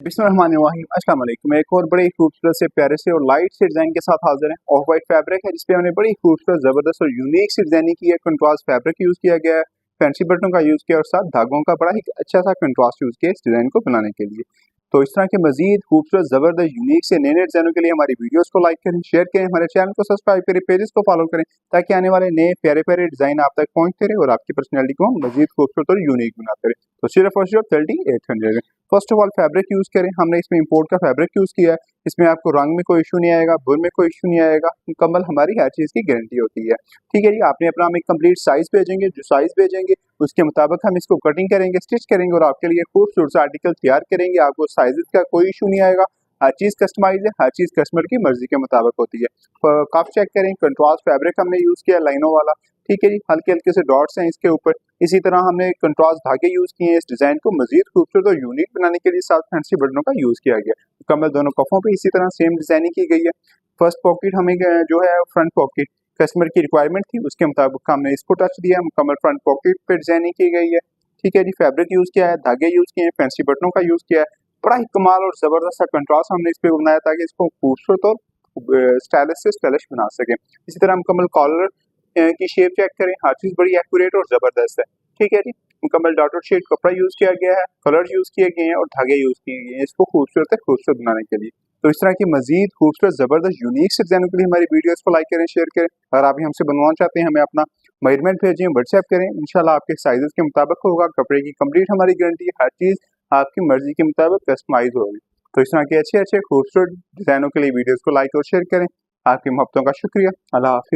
बिस्मिल्लाहिर्रहमानिर्रहीम। अस्सलाम वालेकुम। एक और बड़े ही खूबसूरत से प्यारे से और लाइट से डिजाइन के साथ हाजिर हैं। ऑफ वाइट फैब्रिक है जिसपे हमने बड़ी खूबसूरत जबरदस्त और यूनिक सी डिजाइनिंग की है। कंट्रास्ट फैब्रिक यूज किया गया है, फैंसी बटनों का यूज किया और साथ धागों का बड़ा ही अच्छा सा कंट्रास्ट यूज किया इस डिजाइन को बनाने के लिए। तो इस तरह के मजीद खूबसूरत जबरदस्त यूनिक से नए नए डिजाइनों के लिए हमारी वीडियोस को लाइक करें, शेयर करें, हमारे चैनल को सब्सक्राइब करें, पेजेस को फॉलो करें ताकि आने वाले नए प्यारे प्यारे डिजाइन आप तक पहुंचते रहे और आपकी पर्सनैलिटी को हम मजीद खूबसूरत और यूनिक बनाते रहे। तो सिर्फ और सिर्फ 3800। First of all fabric use करें, हमने इसमें इंपोर्ट का फैब्रिक यूज किया है। इसमें आपको रंग में कोई इशू नहीं आएगा, बुर में कोई इशू नहीं आएगा, मुकम्मल हमारी हर चीज की गारंटी होती है। ठीक है जी, आपने अपना हमें कंप्लीट साइज भेजेंगे, जो साइज भेजेंगे उसके मुताबिक हम इसको कटिंग करेंगे, स्टिच करेंगे और आपके लिए खूबसूरत सा आर्टिकल तैयार करेंगे। आपको साइज का कोई इशू नहीं आएगा, हर चीज कस्टमाइज है, हर चीज कस्टमर की मर्जी के मुताबिक होती है। कफ चेक करें, कंट्रास्ट फैब्रिक हमने यूज किया लाइनों वाला। ठीक है जी, हल्के हल्के से डॉट्स हैं इसके ऊपर। इसी तरह हमने कंट्रास्ट धागे यूज किए हैं इस डिजाइन को मजीद खूबसूरत और यूनिक बनाने के लिए। साथ फैंसी बटनों का यूज किया गया। मुकम्मल दोनों कफों पे इसी तरह सेम डिजाइनिंग की गई है। फर्स्ट पॉकेट हमें जो है फ्रंट पॉकेट कस्टमर की रिक्वायरमेंट थी, उसके मुताबिक हमने इसको टच दिया। मुकम्मल फ्रंट पॉकेट पे डिजाइनिंग की गई है। ठीक है जी, फैब्रिक यूज किया है, धागे यूज किए हैं, फैंसी बटनों का यूज किया है। बड़ा ही कमाल और जबरदस्त सा कंट्रास्ट हमने इस पे बनाया ताकि इसको खूबसूरत और स्टाइलिश से स्टाइलिश बना सके। इसी तरह मुकम्मल कॉलर की शेप चेक करें, हर चीज बड़ी एक्यूरेट और जबरदस्त है। ठीक है जी, मुकम्मल डॉटेड शेड कपड़ा यूज किया गया है, कलर यूज किए गए हैं और धागे यूज किए गए हैं इसको खूबसूरत बनाने के लिए। तो इस तरह की मजीद खूबसूरत जबरदस्त यूनिक से डिजाइनों के लिए हमारी वीडियोस को लाइक करें, शेयर करें। अगर आप भी हमसे बनवाना चाहते हैं, हमें अपना मेजरमेंट भेजें, व्हाट्सएप करें, इंशाल्लाह आपके साइजेस के मुताबिक होगा। कपड़े की कंप्लीट हमारी गारंटी है, हर चीज आपकी मर्जी के मुताबिक कस्टमाइज होगी। तो इस तरह के अच्छे अच्छे खूबसूरत डिजाइनों के लिए वीडियोस को लाइक और शेयर करें। आपकी मोहब्बतों का शुक्रिया। अल्लाह हाफिज।